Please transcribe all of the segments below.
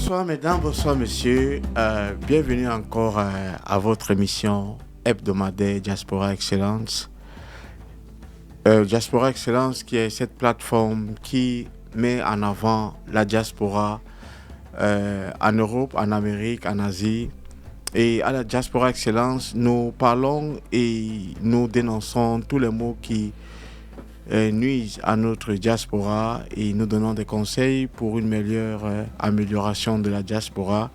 Bonsoir mesdames, bonsoir messieurs. Bienvenue encore à votre émission hebdomadaire Diaspora Excellence. Diaspora Excellence qui est cette plateforme qui met en avant la diaspora en Europe, en Amérique, en Asie. Et à la Diaspora Excellence, nous parlons et nous dénonçons tous les mots qui nuisent à notre diaspora et nous donnons des conseils pour une meilleure amélioration de la diaspora.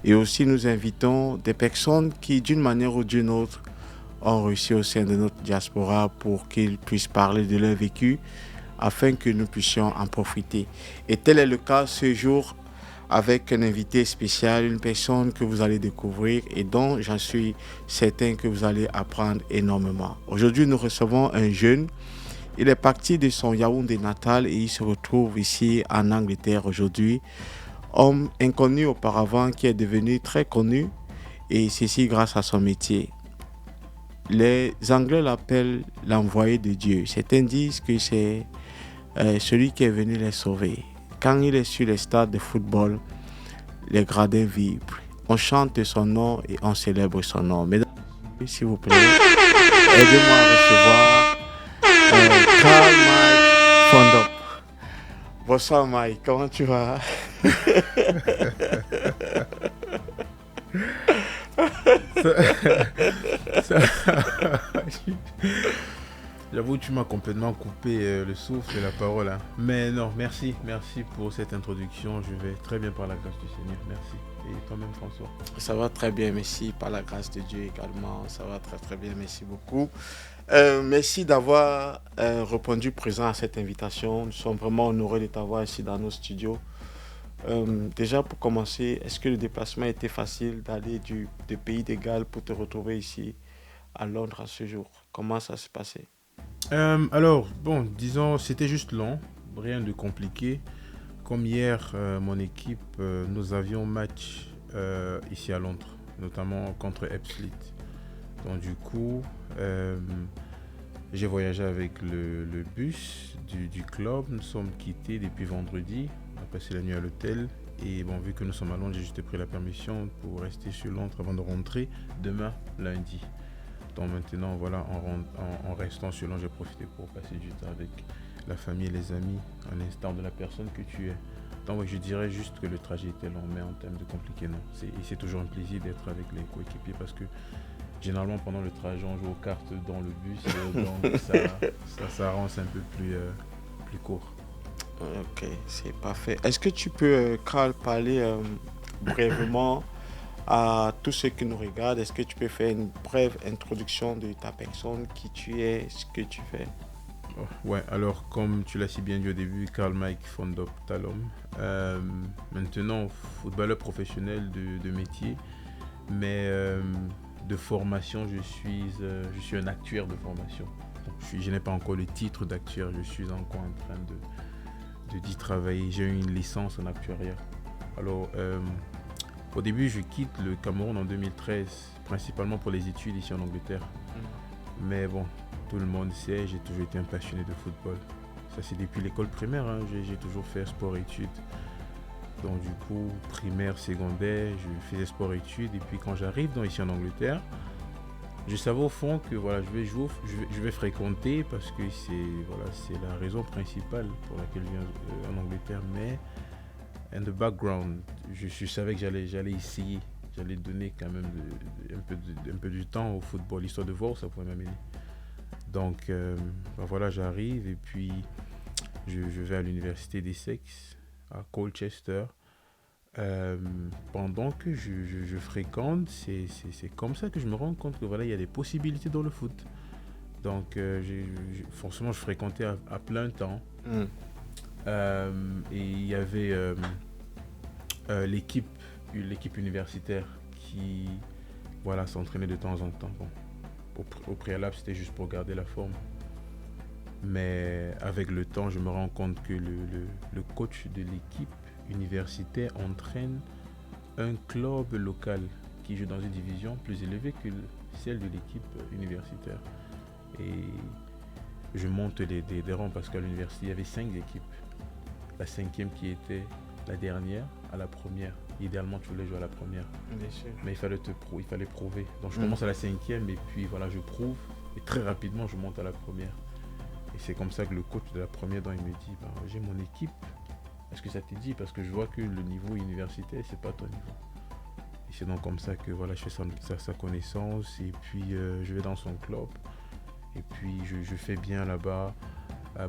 Et aussi nous invitons des personnes qui, d'une manière ou d'une autre, ont réussi au sein de notre diaspora pour qu'ils puissent parler de leur vécu afin que nous puissions en profiter. Et tel est le cas ce jour avec un invité spécial, une personne que vous allez découvrir et dont j'en suis certain que vous allez apprendre énormément. Aujourd'hui, nous recevons un jeune. Il est parti de son Yaoundé natal et il se retrouve ici en Angleterre aujourd'hui. Homme inconnu auparavant qui est devenu très connu et ceci grâce à son métier. Les Anglais l'appellent l'envoyé de Dieu. Certains disent que c'est celui qui est venu les sauver. Quand il est sur les stades de football, les gradins vibrent. On chante son nom et on célèbre son nom. Mesdames et messieurs, s'il vous plaît, aidez-moi à recevoir Carl Mike Fondop. Bonsoir Mike, comment tu vas? J'avoue, tu m'as complètement coupé le souffle et la parole. Hein. Mais non, merci pour cette introduction. Je vais très bien par la grâce du Seigneur. Merci. Et toi-même, François? Ça va très bien, merci. Par la grâce de Dieu également. Ça va très très bien, merci beaucoup. Merci d'avoir répondu présent à cette invitation. Nous sommes vraiment honorés de t'avoir ici dans nos studios. Déjà pour commencer, est-ce que le déplacement était facile d'aller du pays de Galles pour te retrouver ici à Londres à ce jour? Comment ça s'est passé? Alors, bon, disons, c'était juste long, rien de compliqué. Comme hier, mon équipe, nous avions match ici à Londres, notamment contre Ebbsfleet. Donc du coup, j'ai voyagé avec le bus du club. Nous sommes quittés depuis vendredi. On a passé la nuit à l'hôtel. Et bon, vu que nous sommes à Londres, j'ai juste pris la permission pour rester sur Londres avant de rentrer demain, lundi. Donc maintenant, voilà, en restant sur Londres, j'ai profité pour passer du temps avec la famille et les amis, à l'instar de la personne que tu es. Donc je dirais juste que le trajet était long, mais en termes de compliqué, non. C'est toujours un plaisir d'être avec les coéquipiers parce que généralement, pendant le trajet, on joue aux cartes dans le bus, donc ça rend un peu plus court. Ok, c'est parfait. Est-ce que tu peux, Carl, parler brièvement à tous ceux qui nous regardent? Est-ce que tu peux faire une brève introduction de ta personne, qui tu es, ce que tu fais? Ouais, alors comme tu l'as si bien dit au début, Carl Mike Fondop Talom. Maintenant, footballeur professionnel de métier, mais de formation, je suis un actuaire de formation. Donc, je n'ai pas encore le titre d'actuaire, je suis encore en train d'y travailler. J'ai eu une licence en actuariat. Alors, au début, je quitte le Cameroun en 2013, principalement pour les études ici en Angleterre. Mais bon, tout le monde sait, j'ai toujours été un passionné de football. Ça, c'est depuis l'école primaire, hein. J'ai toujours fait sport-études. Donc du coup, primaire, secondaire, je faisais sport-études. Et puis quand j'arrive ici en Angleterre, je savais au fond que voilà, je vais fréquenter parce que c'est la raison principale pour laquelle je viens en Angleterre. Mais in the background, je savais que j'allais essayer, j'allais donner quand même un peu du temps au football, histoire de voir où ça pourrait m'amener. Donc voilà, j'arrive et puis je vais à l'université d'Essex à Colchester. Pendant que je fréquente, c'est comme ça que je me rends compte que voilà, il y a des possibilités dans le foot. Donc forcément, je fréquentais à plein temps. Et il y avait l'équipe universitaire qui voilà, s'entraînait de temps en temps. Bon, au préalable, c'était juste pour garder la forme. Mais avec le temps, je me rends compte que le coach de l'équipe universitaire entraîne un club local qui joue dans une division plus élevée que celle de l'équipe universitaire. Et je monte des rangs parce qu'à l'université, il y avait 5 équipes. La cinquième qui était la dernière à la première. Idéalement, tu voulais jouer à la première. Bien sûr. Mais il fallait prouver. Donc je commence à la cinquième et puis voilà, je prouve. Et très rapidement, je monte à la première. Et c'est comme ça que le coach de la première, il me dit, j'ai mon équipe. Est-ce que ça te dit? Parce que je vois que le niveau universitaire, c'est pas ton niveau. Et c'est donc comme ça que voilà, je fais sa connaissance. Et puis je vais dans son club. Et puis je fais bien là-bas.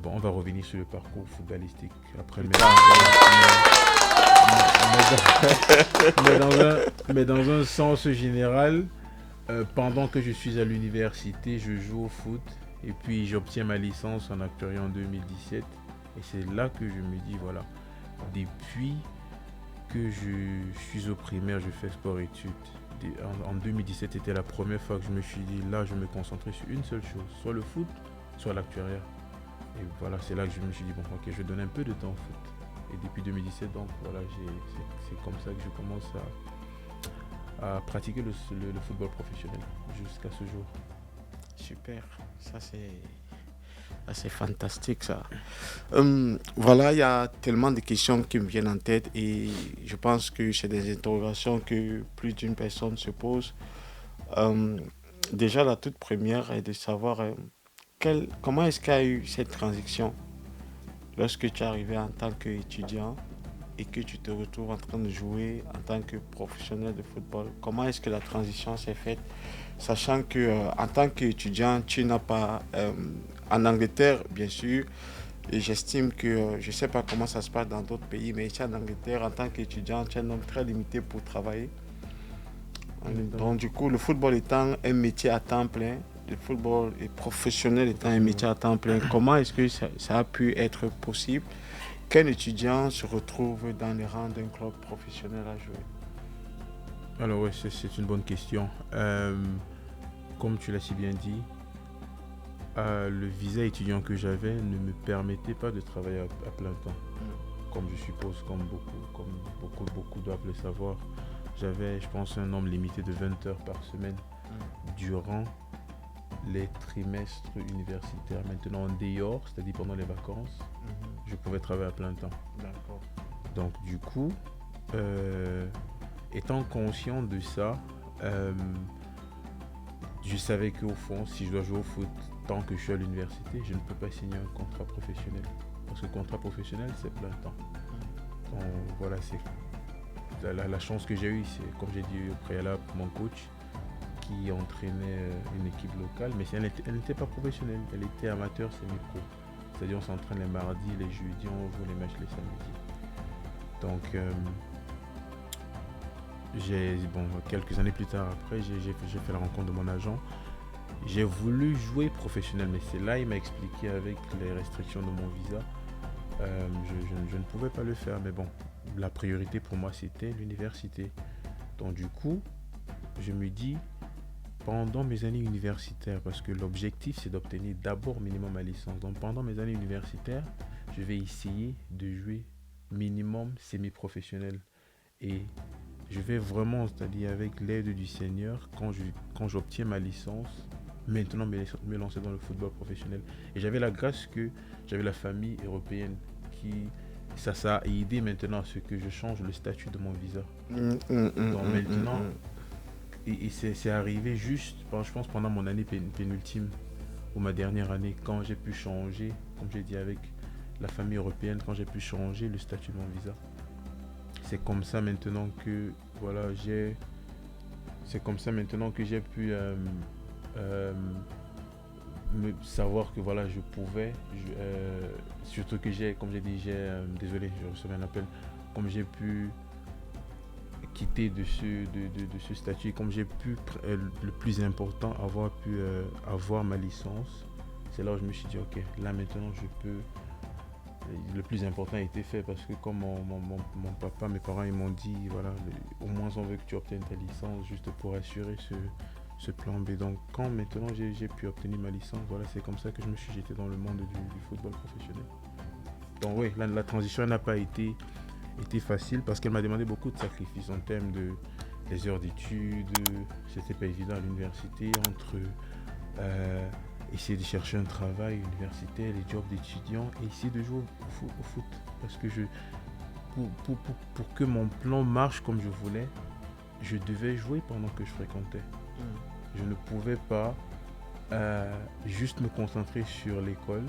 On va revenir sur le parcours footballistique après le mais dans un sens général, pendant que je suis à l'université, je joue au foot et puis j'obtiens ma licence en actuariat en 2017. Et c'est là que je me dis, voilà, depuis que je suis au primaire, je fais sport-études. En 2017, c'était la première fois que je me suis dit, là, je me concentrais sur une seule chose, soit le foot, soit l'actuariat. Et voilà, c'est là que je me suis dit, bon, ok, je vais donner un peu de temps au foot. Et depuis 2017, donc voilà, c'est comme ça que je commence à pratiquer le football professionnel jusqu'à ce jour. Super, ça c'est fantastique ça. Voilà, il y a tellement de questions qui me viennent en tête et je pense que c'est des interrogations que plus d'une personne se pose. Déjà, la toute première est de savoir comment est-ce qu'il y a eu cette transition lorsque tu es arrivé en tant qu'étudiant et que tu te retrouves en train de jouer en tant que professionnel de football. Comment est-ce que la transition s'est faite, sachant que en tant qu'étudiant, tu n'as pas en Angleterre, bien sûr, et j'estime que je ne sais pas comment ça se passe dans d'autres pays, mais ici en Angleterre, en tant qu'étudiant, tu es un homme très limité pour travailler. Donc du coup, le football étant un métier à temps plein, le football et professionnel étant un métier à temps plein, comment est-ce que ça a pu être possible qu'un étudiant se retrouve dans les rangs d'un club professionnel à jouer? Alors oui, c'est une bonne question. Comme tu l'as si bien dit, le visa étudiant que j'avais ne me permettait pas de travailler à plein temps. Comme je suppose, comme beaucoup doivent le savoir. J'avais, je pense, un nombre limité de 20 heures par semaine durant les trimestres universitaires. Maintenant, en dehors, c'est-à-dire pendant les vacances, je pouvais travailler à plein temps. D'accord. Donc, du coup, étant conscient de ça, je savais qu'au fond, si je dois jouer au foot tant que je suis à l'université, je ne peux pas signer un contrat professionnel. Parce que le contrat professionnel, c'est plein temps. Donc, voilà, c'est la chance que j'ai eue, c'est comme j'ai dit au préalable, mon coach qui entraînait une équipe locale, mais elle n'était pas professionnelle, elle était amateur semi-pro. C'est-à-dire on s'entraîne les mardis, les jeudis, on joue les matchs les samedis. Donc quelques années plus tard après, j'ai fait la rencontre de mon agent. J'ai voulu jouer professionnel, mais c'est là il m'a expliqué avec les restrictions de mon visa, je ne pouvais pas le faire. Mais bon, la priorité pour moi c'était l'université. Donc du coup, je me dis, pendant mes années universitaires, parce que l'objectif c'est d'obtenir d'abord minimum ma licence. Donc pendant mes années universitaires, je vais essayer de jouer minimum semi-professionnel. Et je vais vraiment, c'est-à-dire avec l'aide du Seigneur, quand j'obtiens ma licence, maintenant me lancer dans le football professionnel. Et j'avais la grâce que j'avais la famille européenne qui... Ça a aidé maintenant à ce que je change le statut de mon visa. Donc maintenant, et c'est arrivé juste, je pense, pendant mon année pénultime, ou ma dernière année, quand j'ai pu changer, comme j'ai dit avec la famille européenne, quand j'ai pu changer le statut de mon visa. C'est comme ça maintenant que voilà, c'est comme ça maintenant que j'ai pu savoir que voilà, je pouvais, surtout que comme j'ai dit, désolé, je recevais un appel, comme j'ai pu quitter de ce statut, comme j'ai pu, le plus important, avoir pu avoir ma licence. C'est là où je me suis dit, ok, là maintenant je peux. Le plus important a été fait parce que comme mon papa, mes parents, ils m'ont dit, voilà, au moins on veut que tu obtiennes ta licence juste pour assurer ce plan B. Donc quand maintenant j'ai pu obtenir ma licence, voilà, c'est comme ça que je me suis jeté dans le monde du football professionnel. Donc oui, la transition n'a pas été facile parce qu'elle m'a demandé beaucoup de sacrifices en termes de les heures d'études. C'était pas évident à l'université entre essayer de chercher un travail universitaire, les jobs d'étudiants et essayer de jouer au foot. Parce que pour que mon plan marche comme je voulais, je devais jouer pendant que je fréquentais. Je ne pouvais pas juste me concentrer sur l'école,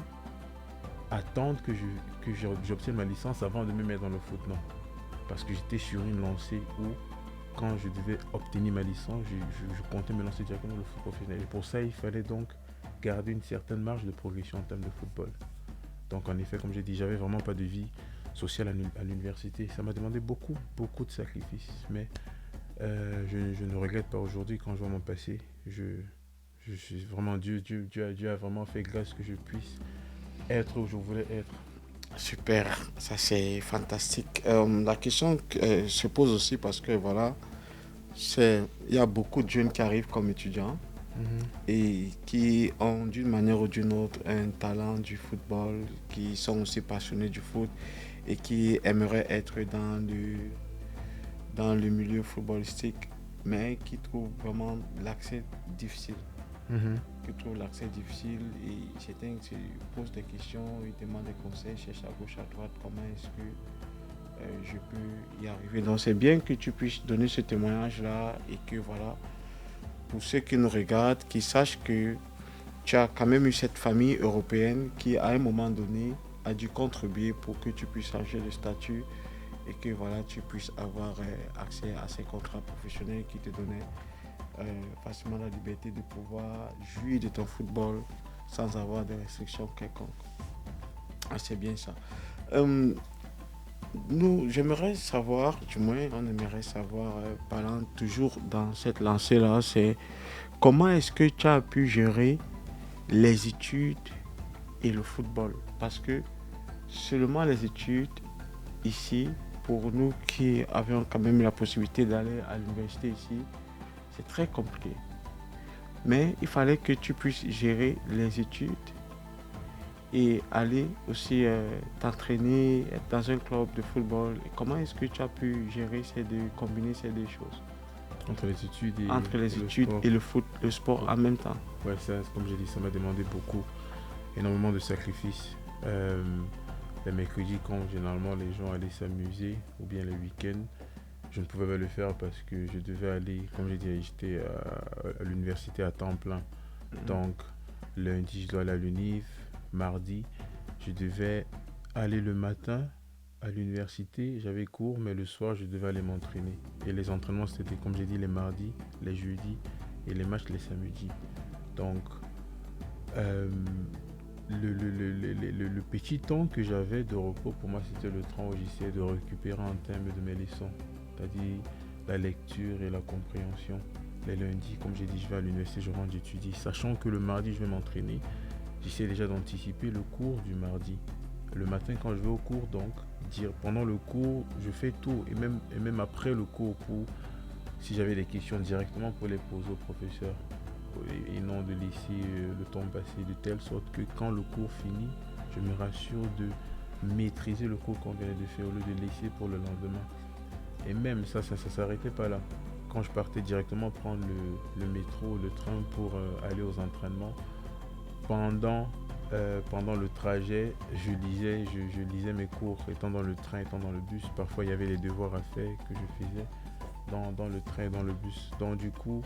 attendre que j'obtienne ma licence avant de me mettre dans le foot. Non. Parce que j'étais sur une lancée où, quand je devais obtenir ma licence, je comptais me lancer directement dans le foot professionnel. Et pour ça, il fallait donc garder une certaine marge de progression en termes de football. Donc en effet, comme j'ai dit, j'avais vraiment pas de vie sociale à l'université. Ça m'a demandé beaucoup de sacrifices. Mais je ne regrette pas aujourd'hui quand je vois mon passé. Je suis vraiment Dieu a vraiment fait grâce que je puisse être où je voulais être. Super, ça c'est fantastique. La question se pose aussi parce que voilà, il y a beaucoup de jeunes qui arrivent comme étudiants et qui ont d'une manière ou d'une autre un talent du football, qui sont aussi passionnés du foot et qui aimeraient être dans le milieu footballistique, mais qui trouvent vraiment l'accès difficile. Qui trouvent l'accès difficile et certains se posent des questions, ils demandent des conseils, cherchent à gauche, à droite, comment est-ce que je peux y arriver. Donc c'est bien que tu puisses donner ce témoignage-là et que voilà, pour ceux qui nous regardent, qu'ils sachent que tu as quand même eu cette famille européenne qui à un moment donné a dû contribuer pour que tu puisses changer de statut et que voilà, tu puisses avoir accès à ces contrats professionnels qui te donnaient facilement la liberté de pouvoir jouir de ton football sans avoir de restrictions quelconques. Ah, c'est bien ça. J'aimerais savoir, du moins, on aimerait savoir, parlant toujours dans cette lancée-là, c'est comment est-ce que tu as pu gérer les études et le football? Parce que seulement les études, ici, pour nous qui avions quand même la possibilité d'aller à l'université ici, c'est très compliqué. Mais il fallait que tu puisses gérer les études et aller aussi t'entraîner, être dans un club de football. Et comment est-ce que tu as pu gérer combiner ces deux choses? Entre les études et le foot, le sport en même temps. Ouais, ça, comme j'ai dit, ça m'a demandé énormément de sacrifices. Les mercredis, quand généralement les gens allaient s'amuser, ou bien les week-ends, je ne pouvais pas le faire parce que je devais aller, comme j'ai dit, j'étais à l'université à temps plein. Donc, lundi, je dois aller à l'UNIF. Mardi, je devais aller le matin à l'université. J'avais cours, mais le soir, je devais aller m'entraîner. Et les entraînements, c'était, comme j'ai dit, les mardis, les jeudis et les matchs les samedis. Donc, le petit temps que j'avais de repos, pour moi, c'était le temps où j'essayais de récupérer en termes de mes leçons. C'est-à-dire la lecture et la compréhension. Les lundis, comme j'ai dit, je vais à l'université, je rentre, j'étudie. Sachant que le mardi, je vais m'entraîner, j'essaie déjà d'anticiper le cours du mardi. Le matin, quand je vais au cours, donc, pendant le cours, je fais tout. Et même après le cours, si j'avais des questions directement pour les poser au professeur. Et non de laisser le temps passer de telle sorte que quand le cours finit, je me rassure de maîtriser le cours qu'on vient de faire au lieu de laisser pour le lendemain. Et même ça s'arrêtait pas là. Quand je partais directement prendre le métro, le train pour aller aux entraînements, pendant le trajet, je lisais mes cours, étant dans le train, étant dans le bus. Parfois, il y avait les devoirs à faire que je faisais dans le train et dans le bus. Donc, du coup,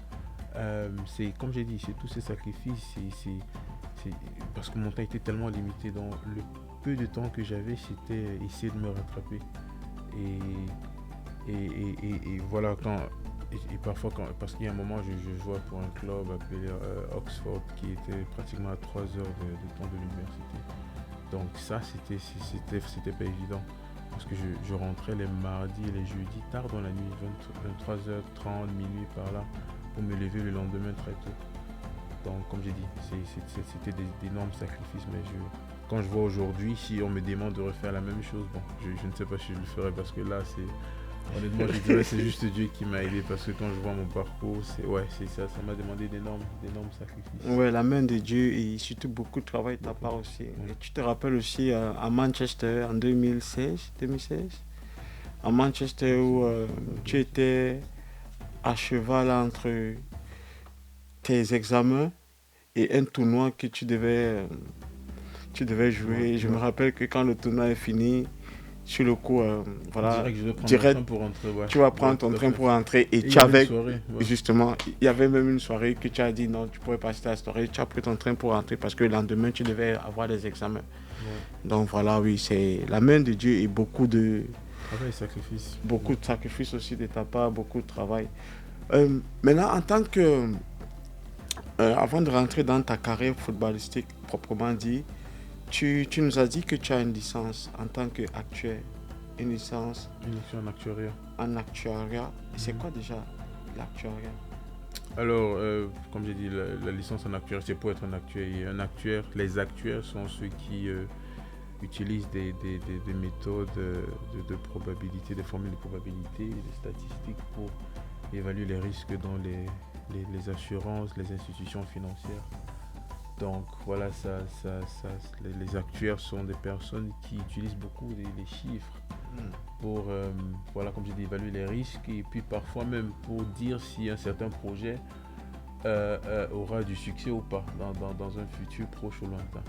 c'est comme j'ai dit, c'est tous ces sacrifices, c'est parce que mon temps était tellement limité. Donc, le peu de temps que j'avais, c'était essayer de me rattraper. Et voilà, parfois, parce qu'il y a un moment, je jouais pour un club appelé Oxford qui était pratiquement à 3 heures de temps de l'université. Donc ça, c'était pas évident. Parce que je rentrais les mardis et les jeudis tard dans la nuit, 23h30, minuit par là, pour me lever le lendemain très tôt. Donc comme j'ai dit, c'était d'énormes sacrifices. Mais quand je vois aujourd'hui, si on me demande de refaire la même chose, bon, je ne sais pas si je le ferai parce que là, honnêtement, je dirais c'est juste Dieu qui m'a aidé parce que quand je vois mon parcours, c'est ça m'a demandé d'énormes sacrifices. Ouais, la main de Dieu et surtout beaucoup de travail de ta part aussi. Et tu te rappelles aussi à Manchester en 2016, à Manchester où tu étais à cheval entre tes examens et un tournoi que tu devais jouer. Je me rappelle que quand le tournoi est fini, sur le coup, voilà, Direct, je dois prendre direct, mon train pour rentrer. Ouais. tu vas prendre Ouais, ton tout à train fait. pour rentrer et Et il tu y avait une avais, soirée, ouais. justement, il y avait même une soirée que tu as dit non, tu ne pourrais pas assister à la soirée, tu as pris ton train pour rentrer parce que le lendemain, tu devais avoir des examens. Ouais. Donc voilà, oui, c'est la main de Dieu et beaucoup de Sacrifice. sacrifices aussi de ta part, beaucoup de travail. Maintenant, en tant que, avant de rentrer dans ta carrière footballistique proprement dit, tu nous as dit que tu as une licence en tant qu'actuaire, une licence Une licence en actuariat. en actuariat. C'est quoi déjà l'actuariat? Alors, comme j'ai dit, la licence en actuaire, c'est pour être un actuaire. Et un actuaire, les actuaires sont ceux qui utilisent des méthodes de probabilité, des formules de probabilité, des statistiques pour évaluer les risques dans les assurances, les institutions financières. Donc voilà, les actuaires sont des personnes qui utilisent beaucoup les chiffres pour, voilà, comme j'ai dit, évaluer les risques et puis parfois même pour dire si un certain projet aura du succès ou pas dans un futur proche ou lointain.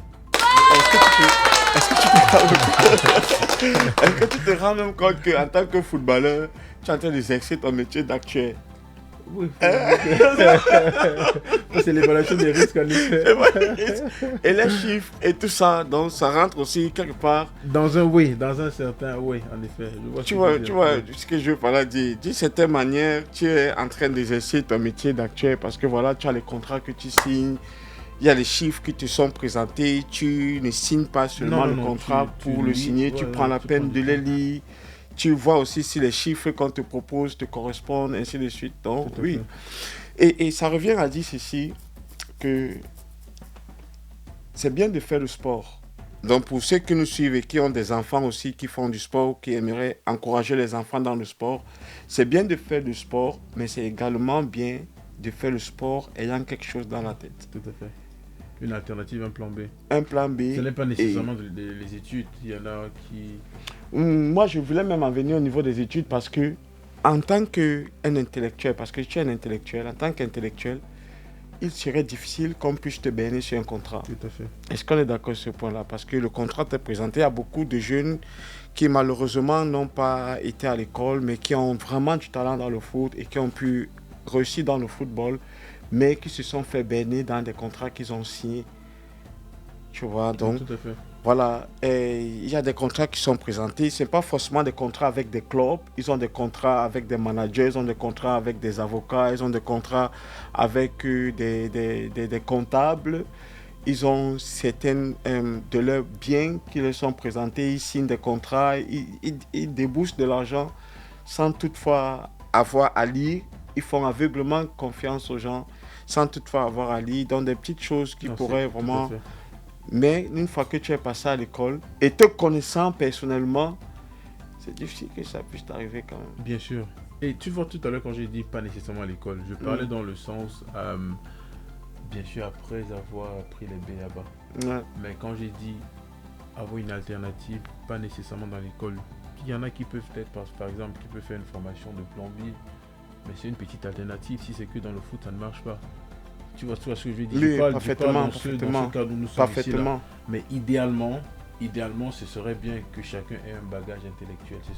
Est-ce que tu te rends même compte qu'en tant que footballeur, tu es en train d'exercer ton métier d'actuaire? Oui, c'est l'évaluation des risques en effet. Et les chiffres et tout ça, donc ça rentre aussi quelque part. Dans un certain, oui, en effet. Tu vois ce que je veux par là dire. D'une certaine manière, tu es en train d'exercer ton métier d'actuaire parce que voilà, tu as les contrats que tu signes. Il y a les chiffres qui te sont présentés, tu ne signes pas seulement le contrat pour le signer, tu prends la peine de les lire, tu vois aussi si les chiffres qu'on te propose te correspondent, ainsi de suite. Donc oui. Et ça revient à dire ceci, que c'est bien de faire le sport. Donc pour ceux qui nous suivent et qui ont des enfants aussi qui font du sport, qui aimeraient encourager les enfants dans le sport, c'est bien de faire du sport, mais c'est également bien de faire le sport ayant quelque chose dans la tête. Tout à fait. Une alternative, un plan B. Un plan B. Ce n'est pas nécessairement les études. Il y en a qui... Moi, je voulais même en venir au niveau des études parce que, en tant qu'un intellectuel, parce que tu es un intellectuel, en tant qu'intellectuel, il serait difficile qu'on puisse te berner sur un contrat. Tout à fait. Est-ce qu'on est d'accord sur ce point-là? Parce que le contrat t'est présenté à beaucoup de jeunes qui, malheureusement, n'ont pas été à l'école, mais qui ont vraiment du talent dans le foot et qui ont pu réussir dans le football, mais qui se sont fait berner dans des contrats qu'ils ont signés. Tu vois, donc, tout à fait. Voilà, il y a des contrats qui sont présentés. Ce n'est pas forcément des contrats avec des clubs. Ils ont des contrats avec des managers, ils ont des contrats avec des avocats, ils ont des contrats avec des comptables. Ils ont certaines de leurs biens qui leur sont présentés. Ils signent des contrats, ils débouchent de l'argent sans toutefois avoir à lire. Ils font aveuglement confiance aux gens sans toutefois avoir à lire. Dans des petites choses qui pourraient vraiment... Mais une fois que tu es passé à l'école et te connaissant personnellement, c'est difficile que ça puisse t'arriver quand même. Bien sûr. Et tu vois tout à l'heure quand j'ai dit pas nécessairement à l'école, je parlais dans le sens, bien sûr après avoir pris les B.A.B.A. Mais quand j'ai dit avoir une alternative, pas nécessairement dans l'école, il y en a qui peuvent être, par exemple, qui peuvent faire une formation de plombier, mais c'est une petite alternative. Si c'est que dans le foot, ça ne marche pas. Tu vois ce que je veux dire? Oui, je parle dans ce cadre où nous sommes ici là. Mais idéalement, ce serait bien que chacun ait un bagage intellectuel. Ce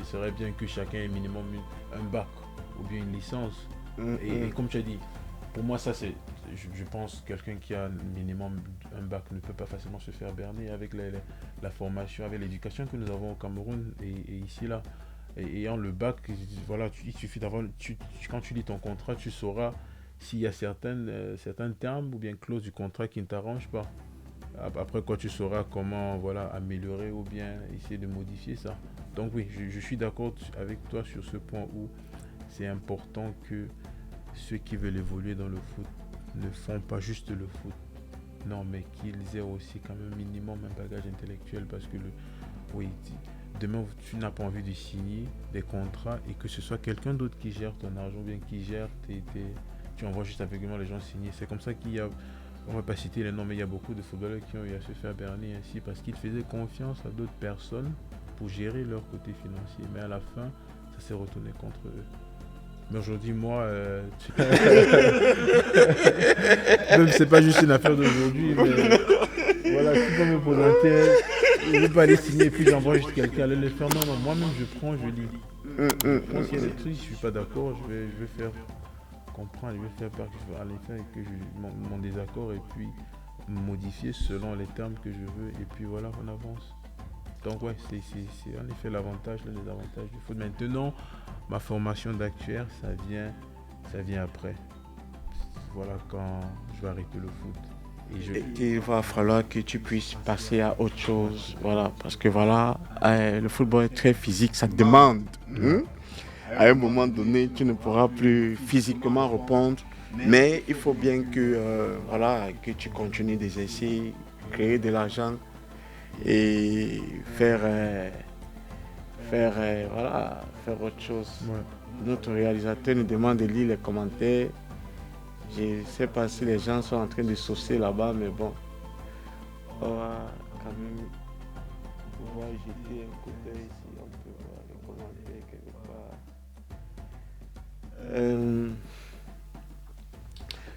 serait bien que chacun ait minimum un bac ou bien une licence. Et comme tu as dit, pour moi, ça c'est, je pense, quelqu'un qui a minimum un bac ne peut pas facilement se faire berner avec la formation, avec l'éducation que nous avons au Cameroun et ici là. Et ayant le bac, voilà, il suffit d'avoir, quand tu lis ton contrat, tu sauras s'il y a certains termes ou bien clauses du contrat qui ne t'arrangent pas. Après quoi, tu sauras comment améliorer ou bien essayer de modifier ça. Donc oui, je suis d'accord avec toi sur ce point où c'est important que ceux qui veulent évoluer dans le foot ne font pas juste le foot. Non, mais qu'ils aient aussi quand même minimum un bagage intellectuel parce que demain, tu n'as pas envie de signer des contrats et que ce soit quelqu'un d'autre qui gère ton argent ou bien qui gère tu envoies juste aveuglément les gens signer. C'est comme ça qu'il y a, on ne va pas citer les noms, mais il y a beaucoup de footballeurs qui ont eu à se faire berner ainsi parce qu'ils faisaient confiance à d'autres personnes pour gérer leur côté financier. Mais à la fin, ça s'est retourné contre eux. Mais aujourd'hui, moi, même c'est pas juste une affaire d'aujourd'hui, mais voilà, tu peux me présenter Je ne vais pas aller signer et puis j'envoie juste quelqu'un aller le faire. Non, non, moi-même je prends, je lis. Moi, s'il y a des trucs, je suis pas d'accord, je vais faire comprendre, je vais faire part que je vais aller faire et que mon désaccord et puis modifier selon les termes que je veux et puis voilà, on avance. Donc ouais, c'est en effet l'avantage, le désavantage du foot. Maintenant, ma formation d'actuaire, ça vient après. Voilà quand je vais arrêter le foot. Et il va falloir que tu puisses passer à autre chose. Voilà, parce que voilà, le football est très physique, ça te demande. À un moment donné, tu ne pourras plus physiquement répondre. Mais il faut bien que, voilà, que tu continues d'exercer, créer de l'argent et faire autre chose. Ouais. Notre réalisateur nous demande de lire les commentaires. Je ne sais pas si les gens sont en train de saucer là-bas, mais bon, on va quand même pouvoir jeter un coup d'œil si on peut voir les commentaires quelque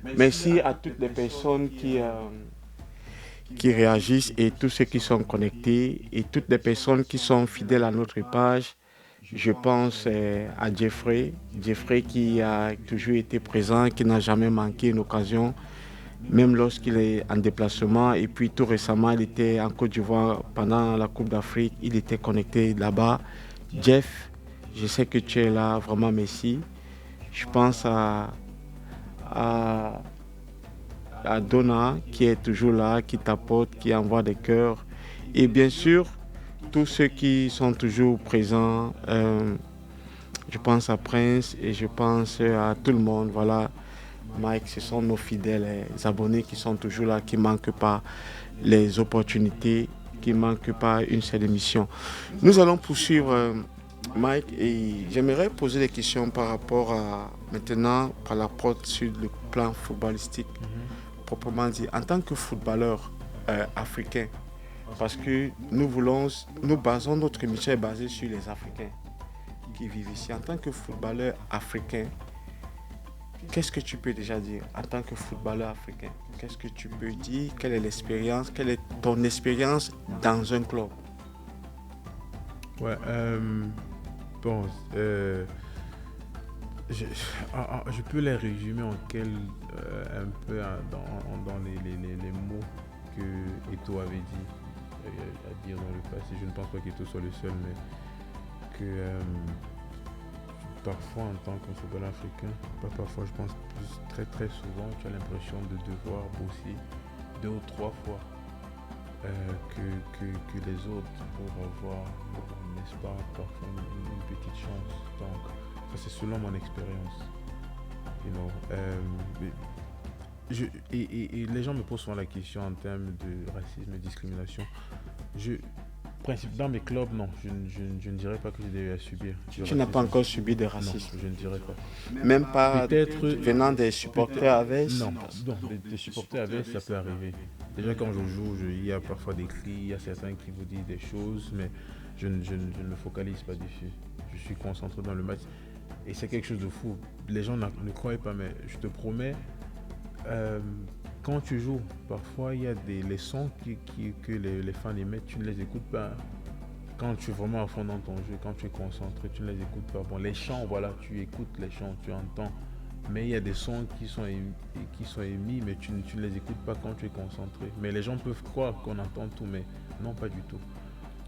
part. Merci à toutes les personnes qui réagissent et tous ceux qui sont connectés et toutes les personnes qui sont fidèles à notre page. Je pense à Jeffrey qui a toujours été présent, qui n'a jamais manqué une occasion, même lorsqu'il est en déplacement. Et puis tout récemment, il était en Côte d'Ivoire pendant la Coupe d'Afrique, il était connecté là-bas. Jeff, je sais que tu es là, vraiment merci. Je pense à Donna qui est toujours là, qui t'apporte, qui envoie des cœurs. Et bien sûr, tous ceux qui sont toujours présents, je pense à Prince et je pense à tout le monde. Voilà, Mike, ce sont nos fidèles abonnés qui sont toujours là, qui ne manquent pas les opportunités, qui ne manquent pas une seule émission. Nous allons poursuivre, Mike, et j'aimerais poser des questions par rapport à maintenant, par rapport sur le plan footballistique, proprement dit, en tant que footballeur africain. Parce que nous basons notre émission est basée sur les Africains qui vivent ici. En tant que footballeur africain, qu'est-ce que tu peux déjà dire en tant que footballeur africain? Qu'est-ce que tu peux dire? Quelle est l'expérience? Quelle est ton expérience dans un club? Ouais, bon, je peux les résumer en un peu dans les mots que Eto'o avait dit à dire dans le passé. Je ne pense pas qu'Eto'o soit le seul, mais que parfois en tant que footballeur africain, pas parfois, je pense très très souvent, tu as l'impression de devoir bosser 2 ou 3 fois que les autres pour avoir, n'est-ce pas, parfois une petite chance. Donc ça c'est selon mon expérience. Et les gens me posent souvent la question en termes de racisme et discrimination. Dans mes clubs, non, je ne dirais pas que j'ai eu à subir. Tu n'as pas encore subi de racisme? Non, je ne dirais pas. Même pas venant des supporters avec? Non, des supporters avec, ça peut arriver. Déjà quand je joue, il y a parfois des cris, il y a certains qui vous disent des choses, mais je ne me focalise pas dessus. Je suis concentré dans le match. Et c'est quelque chose de fou. Les gens ne croient pas, mais je te promets, quand tu joues, parfois il y a les sons que les fans émettent, tu ne les écoutes pas. Quand tu es vraiment à fond dans ton jeu, quand tu es concentré, tu ne les écoutes pas. Bon, les chants, voilà, tu écoutes les chants, tu entends. Mais il y a des sons qui sont émis, mais tu ne les écoutes pas quand tu es concentré. Mais les gens peuvent croire qu'on entend tout, mais non, pas du tout.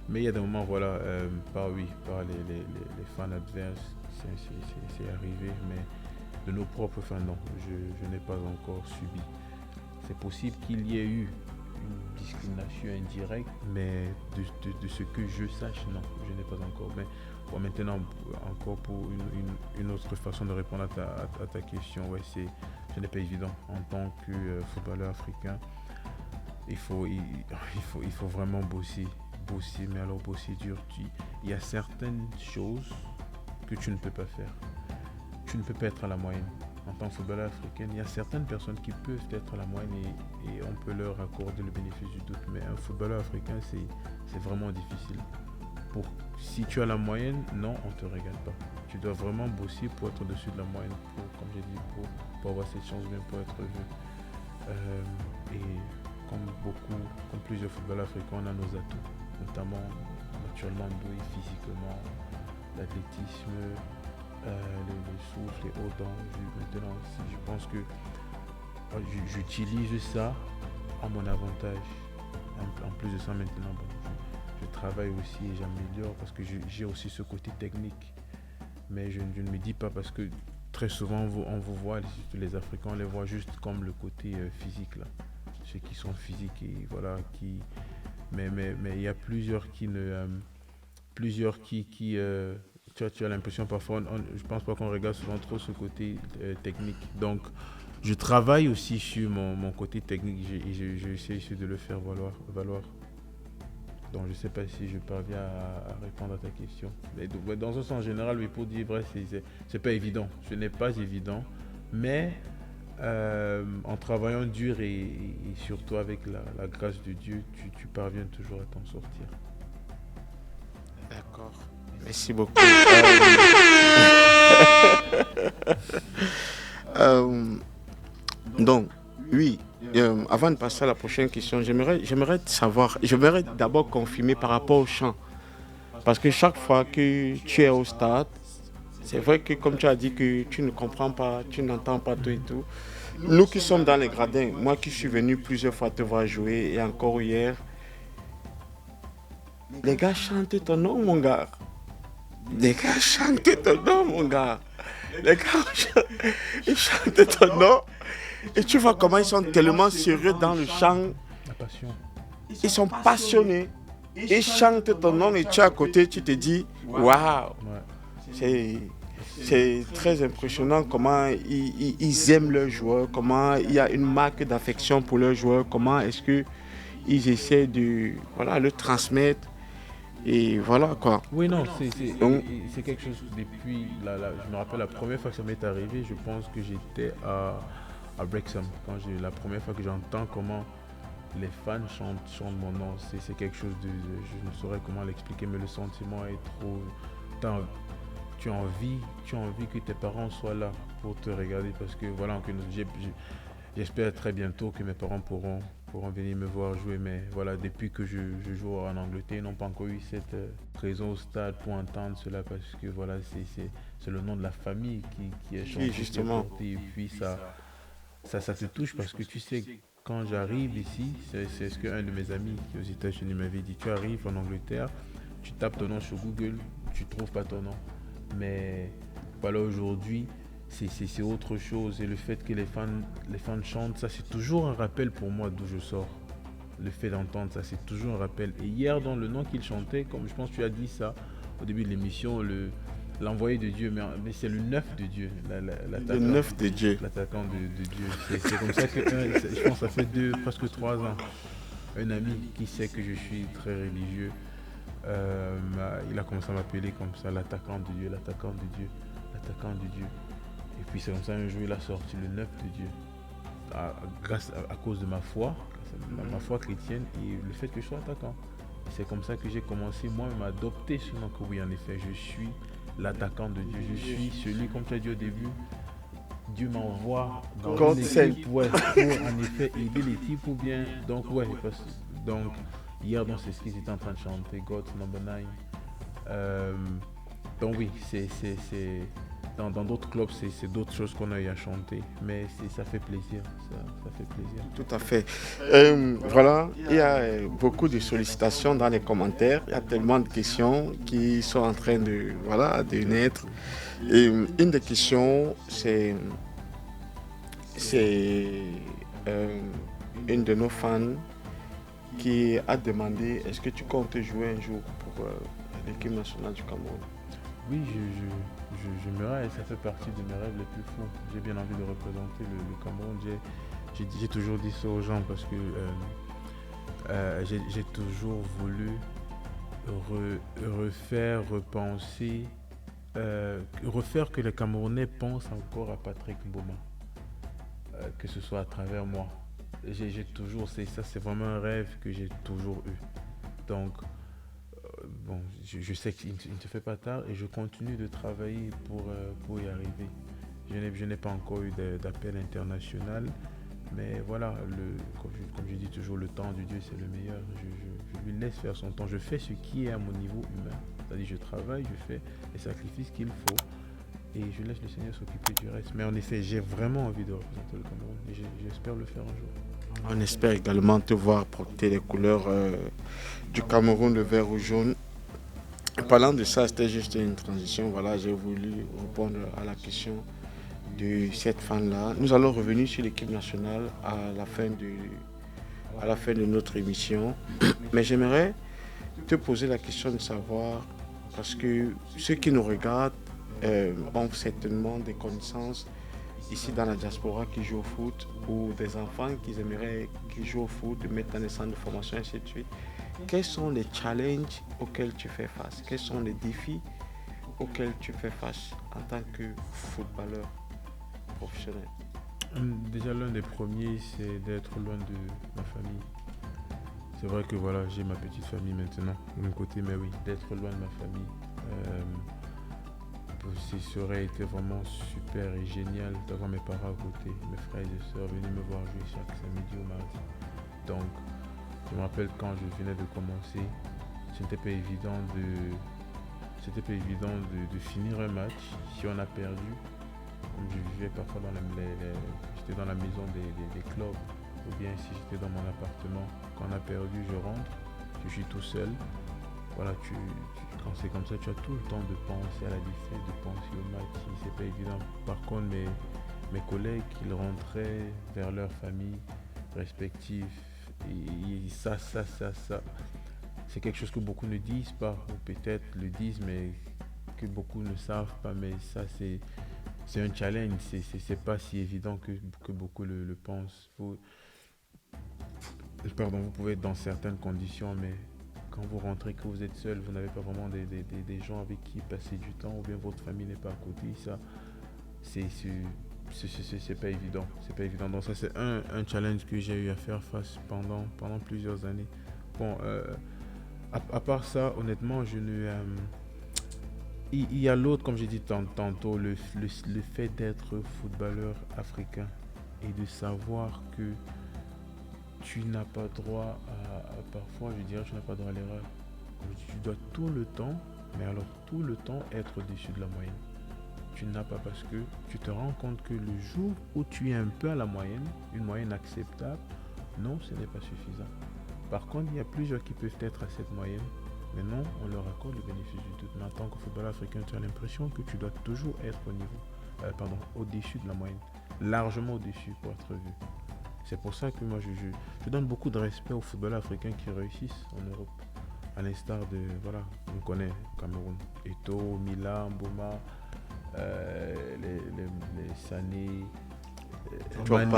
Mais il y a des moments, voilà, par les fans adverses, c'est arrivé, mais de nos propres fans, non, je n'ai pas encore subi. C'est possible qu'il y ait eu une discrimination indirecte, mais de ce que je sache, non, je n'ai pas encore. Mais bon, maintenant, encore pour une autre façon de répondre à ta question, ouais, ce n'est pas évident. En tant que footballeur africain, il faut vraiment bosser, mais alors bosser dur. Il y a certaines choses que tu ne peux pas faire. Tu ne peux pas être à la moyenne. En tant que footballeur africain, il y a certaines personnes qui peuvent être à la moyenne et on peut leur accorder le bénéfice du doute. Mais un footballeur africain, c'est vraiment difficile. Si tu as la moyenne, non, on ne te regarde pas. Tu dois vraiment bosser pour être au-dessus de la moyenne, comme j'ai dit, pour avoir cette chance bien, pour être vu. Et comme plusieurs footballeurs africains, on a nos atouts. notamment naturellement doué physiquement, l'athlétisme, le souffle et autant. Maintenant, je pense que j'utilise ça à mon avantage. En plus de ça, maintenant, bon, je travaille aussi et j'améliore parce que j'ai aussi ce côté technique. Mais je ne me dis pas parce que très souvent on vous voit, surtout les Africains, on les voit juste comme le côté physique là. Ceux qui sont physiques et voilà, mais il y a plusieurs qui ne. Plusieurs tu as l'impression parfois, je pense pas qu'on regarde souvent trop ce côté technique. Donc, je travaille aussi sur mon côté technique et j'essaie de le faire valoir. Donc, je sais pas si je parviens à répondre à ta question. Mais dans un sens général, oui, pour dire vrai, c'est pas évident. Ce n'est pas évident. Mais en travaillant dur et surtout avec la grâce de Dieu, tu parviens toujours à t'en sortir. D'accord. Merci beaucoup. Euh, donc, oui, avant de passer à la prochaine question, j'aimerais d'abord confirmer par rapport au chant. Parce que chaque fois que tu es au stade, c'est vrai que comme tu as dit que tu ne comprends pas, tu n'entends pas tout et tout. Nous qui sommes dans les gradins, moi qui suis venu plusieurs fois te voir jouer et encore hier, les gars chantent ton nom, mon gars. Les gars chantent ton nom, mon gars. Les gars, ils chantent ton nom. Et tu vois comment ils sont tellement sérieux dans le chant. La passion. Ils sont passionnés. Ils chantent ton nom et tu es à côté, tu te dis, waouh. C'est très impressionnant comment ils aiment leurs joueurs, comment il y a une marque d'affection pour leurs joueurs, comment est-ce qu'ils essaient de le transmettre. Et voilà quoi. Oui, non, Donc, c'est quelque chose depuis, je me rappelle la première fois que ça m'est arrivé, je pense que j'étais à Brexham, la première fois que j'entends comment les fans chantent mon nom, c'est quelque chose je ne saurais comment l'expliquer, mais le sentiment est trop, tu as envie que tes parents soient là pour te regarder parce que voilà, j'espère très bientôt que mes parents pourront venir me voir jouer, mais voilà, depuis que je joue en Angleterre, ils n'ont pas encore eu cette raison au stade pour entendre cela parce que voilà, c'est le nom de la famille qui est chanté, justement. et puis ça te touche parce que tu sais, quand j'arrive ici, c'est ce qu'un de mes amis qui est aux États-Unis m'avait dit, tu arrives en Angleterre, tu tapes ton nom sur Google, tu trouves pas ton nom, mais voilà, aujourd'hui, c'est autre chose. Et le fait que les fans chantent, ça c'est toujours un rappel pour moi d'où je sors. Le fait d'entendre ça, c'est toujours un rappel. Et hier, dans le nom qu'il chantait, comme je pense que tu as dit ça au début de l'émission, l'envoyé de Dieu, mais c'est le neuf de Dieu. Le neuf de Dieu. L'attaquant de Dieu. C'est comme ça que je pense que ça fait presque 3 ans. Un ami qui sait que je suis très religieux, il a commencé à m'appeler comme ça, l'attaquant de Dieu, l'attaquant de Dieu, l'attaquant de Dieu. Et puis c'est comme ça un jour il a sorti le neuf de Dieu. À cause de ma foi chrétienne et le fait que je sois attaquant. Et c'est comme ça que j'ai commencé moi-même à adopter ce nom que oui en effet je suis l'attaquant de Dieu. Je suis celui, comme tu as dit au début, Dieu m'envoie dans l'équipe pour en effet aider l'équipe ou bien. Donc hier c'est ce qu'ils étaient en train de chanter, God Number 9. Donc oui, c'est dans d'autres clubs, c'est d'autres choses qu'on a eu à chanter, mais ça fait plaisir, ça fait plaisir. Tout à fait. Voilà, il y a beaucoup de sollicitations dans les commentaires, il y a tellement de questions qui sont en train de naître. Et une des questions, c'est une de nos fans qui a demandé, est-ce que tu comptes jouer un jour pour l'équipe nationale du Cameroun? Oui, j'aimerais, et ça fait partie de mes rêves les plus fous. J'ai bien envie de représenter le Cameroun. J'ai toujours dit ça aux gens parce que j'ai toujours voulu refaire que les Camerounais pensent encore à Patrick Mboma, que ce soit à travers moi. J'ai toujours, c'est vraiment un rêve que j'ai toujours eu. Donc, bon, je sais qu'il ne se fait pas tard et je continue de travailler pour y arriver. Je n'ai pas encore eu d'appel international, Mais voilà, comme je dis toujours, le temps de Dieu, c'est le meilleur. Je lui laisse faire son temps. Je fais ce qui est à mon niveau humain. C'est-à-dire, je travaille, je fais les sacrifices qu'il faut et je laisse le Seigneur s'occuper du reste. Mais en effet, j'ai vraiment envie de représenter le Cameroun et j'espère le faire un jour. On espère également te voir porter les couleurs du Cameroun, le vert ou jaune. Parlant de ça, c'était juste une transition. Voilà, j'ai voulu répondre à la question de cette fan-là. Nous allons revenir sur l'équipe nationale à la fin de notre émission. Mais j'aimerais te poser la question de savoir, parce que ceux qui nous regardent ont certainement des connaissances ici dans la diaspora qui jouent au foot ou des enfants qui jouent au foot, mettre dans les centres de formation, ainsi de suite. Quels sont les challenges auxquels tu fais face? Quels sont les défis auxquels tu fais face en tant que footballeur professionnel? Déjà, l'un des premiers, c'est d'être loin de ma famille. C'est vrai que voilà, j'ai ma petite famille maintenant de mon côté, mais oui, d'être loin de ma famille, ça aurait été vraiment super et génial d'avoir mes parents à côté, mes frères et sœurs venir me voir jouer chaque samedi ou mardi. Donc, je me rappelle quand je venais de commencer, c'était pas évident de finir un match si on a perdu. Comme je vivais parfois j'étais dans la maison des clubs, ou bien si j'étais dans mon appartement, quand on a perdu, je rentre, je suis tout seul. Voilà, quand c'est comme ça, tu as tout le temps de penser à la défaite, de penser au match, c'est pas évident. Par contre, mes collègues, ils rentraient vers leur famille respective, et ça, c'est quelque chose que beaucoup ne disent pas, ou peut-être le disent, mais que beaucoup ne savent pas, mais ça, c'est un challenge, c'est pas si évident que beaucoup le pensent. Vous pouvez être dans certaines conditions, mais quand vous rentrez, que vous êtes seul, vous n'avez pas vraiment des gens avec qui passer du temps, ou bien votre famille n'est pas à côté, ça, c'est pas évident. C'est pas évident. Donc ça, c'est un challenge que j'ai eu à faire face pendant plusieurs années. Bon, à part ça, honnêtement, il y a l'autre, comme j'ai dit tantôt, le fait d'être footballeur africain et de savoir que tu n'as pas droit parfois, je dirais, tu n'as pas droit à l'erreur. Tu dois tout le temps, mais alors tout le temps être au-dessus de la moyenne. Tu n'as pas, parce que tu te rends compte que le jour où tu es un peu à la moyenne, une moyenne acceptable, non, ce n'est pas suffisant. Par contre, il y a plusieurs qui peuvent être à cette moyenne, mais non, on leur accorde le bénéfice du doute. Mais en tant que footballeur africain, tu as l'impression que tu dois toujours être au-dessus de la moyenne, largement au-dessus pour être vu. C'est pour ça que moi, je donne beaucoup de respect aux footballeurs africains qui réussissent en Europe. À l'instar de, voilà, on connaît Cameroun, Eto'o, Mila, Mboma, les Sané, Mané,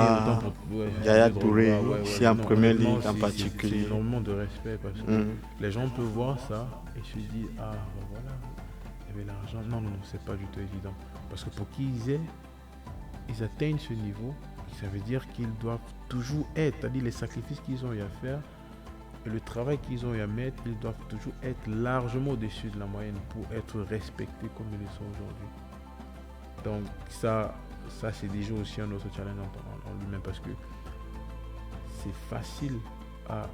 Yaya Touré, ici en première ligue en particulier. C'est énormément de respect parce que les gens peuvent voir ça et se dire, ah ben voilà, il y avait l'argent. Non, c'est pas du tout évident. Parce que pour qu'ils atteignent ce niveau, ça veut dire qu'ils doivent toujours être, c'est-à-dire les sacrifices qu'ils ont eu à faire et le travail qu'ils ont eu à mettre, ils doivent toujours être largement au-dessus de la moyenne pour être respectés comme ils le sont aujourd'hui. Donc ça c'est déjà aussi un autre challenge en lui-même, parce que c'est facile à